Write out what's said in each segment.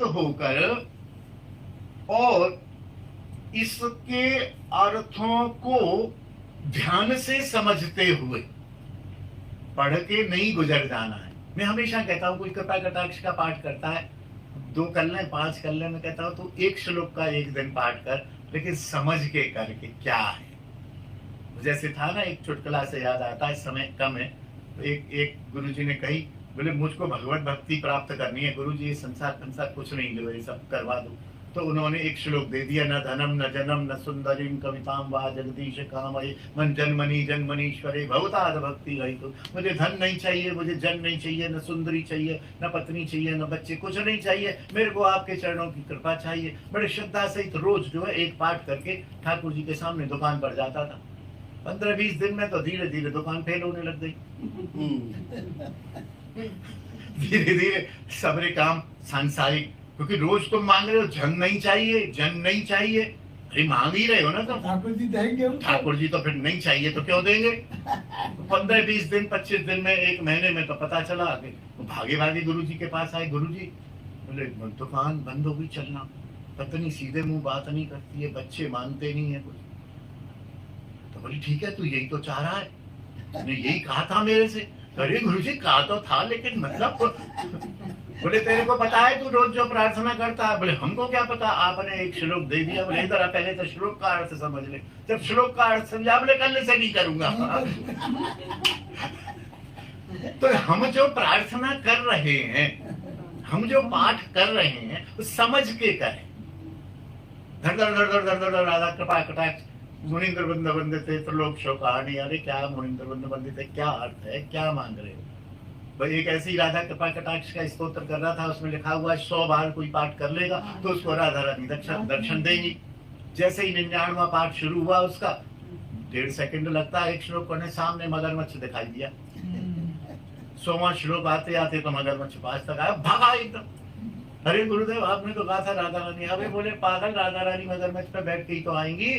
होकर और इसके अर्थों को ध्यान से समझते हुए पढ़ के नहीं गुजर जाना है। मैं हमेशा कहता हूं, कोई कृपा कटाक्ष का पाठ करता है, 2 कर ले 5 कर ले, मैं कहता हूं तो एक श्लोक का एक दिन पाठ कर, लेकिन समझ के करके क्या है। जैसे था ना, एक चुटकुला से याद आता है, समय कम है, तो एक गुरुजी ने कही, बोले मुझको भगवत भक्ति प्राप्त करनी है गुरुजी, ये संसार कुछ नहीं लो, ये सब करवा दो। तो उन्होंने एक श्लोक दे दिया, न धनम न जनम न सुंदरीम कविताम वा जगदीश कामये मन जन्मनि जन्मनीश्वरे भवताद भक्ति रही। तो मुझे धन नहीं चाहिए, मुझे जन नहीं चाहिए, न सुंदरी चाहिए, न पत्नी चाहिए, न बच्चे, कुछ नहीं चाहिए, मेरे को आपके चरणों की कृपा चाहिए। बड़े श्रद्धा सहित रोज जो है एक पाठ करके ठाकुर जी के सामने दुकान पर जाता था। 15-20 दिन में तो धीरे धीरे दुकान फेल होने लग गई। धीरे धीरे सबरे काम सांसारिक, क्योंकि रोज तुम मांग रहे हो जन नहीं चाहिए, जन नहीं चाहिए, अरे मांग ही रहे हो ना तुम। ठाकुर जी देंगे, ठाकुर जी तो फिर नहीं चाहिए तो क्यों देंगे। 15-20 दिन 25 दिन में, 1 महीने में तो पता चला कि भागे भागे गुरु जी के पास आए। गुरु जी बोले दुकान बंद हो गई चलना, पत्नी सीधे मुंह बात नहीं करती है, बच्चे मानते नहीं है कुछ। तो बोली ठीक है, तू यही तो चाह रहा है, तूने यही कहा था मेरे से। अरे गुरु जी कहा तो था, लेकिन मतलब बोले तेरे को पता है तू रोज जो प्रार्थना करता है। बोले हमको क्या पता, आपने एक श्लोक दे दिया। बोले इधर पहले तो श्लोक का अर्थ समझ ले। जब श्लोक का अर्थ समझा, बोले कल से नहीं करूंगा। तो हम जो प्रार्थना कर रहे हैं, हम जो पाठ कर रहे हैं, वो समझ के करें। धर धर धर धर धर धर राधा कृपा कटाक्ष मुनिंद्र बंद वंदिते त्रिलोक शोकाहानी। अरे क्या मुनिंद्र बंद वंदिते, क्या अर्थ है, क्या मांग रहे हो भाई। एक ऐसी राधा कृपा कटाक्ष का स्तोत्र कर रहा था, उसमें लिखा हुआ 100 बार कोई पाठ कर लेगा तो उसको राधा रानी दर्शन देंगी। जैसे ही 99वां पाठ शुरू हुआ, उसका 1.5 सेकंड लगता है एक श्लोक पढ़ने, सामने मगरमच्छ दिखाई दिया। 100वां श्लोक आते आते तो मगरमच्छ पास तक आया, भागा एकदम। अरे गुरुदेव आपने तो कहा था राधा रानी। अबे बोले पागल, राधा रानी मगरमच्छ पे बैठ के ही तो आएंगी,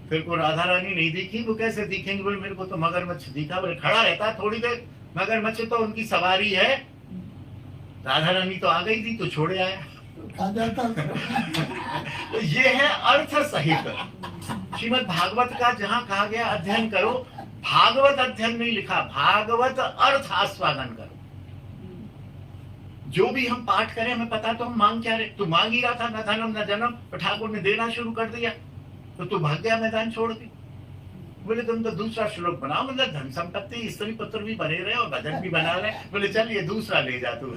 फिर को राधा रानी नहीं दिखी, वो कैसे दिखेंगे। बोले मेरे को तो मगरमच्छ दिखा। बोले खड़ा रहता थोड़ी देर, मगरमच्छ तो उनकी सवारी है, राधा रानी तो आ गई थी तो छोड़े आया। तो ये है अर्थ सहित श्रीमद् भागवत का, जहां कहा गया अध्ययन करो। भागवत अध्ययन नहीं लिखा, भागवत अर्थ आस्वादन करो। जो भी हम पाठ करें, हमें पता तो हम मांग क्या रहे। तू मांग ही रहा था न धनम न जन्म, तो ठाकुर ने देना शुरू कर दिया, तो तू भाग गया मैदान छोड़ के। बोले तुम तो दूसरा श्लोक बनाओ, मतलब धन संपत्ति स्त्री पुत्र भी बने रहे और भजन भी बना रहे। बोले चल ये दूसरा ले जा तू।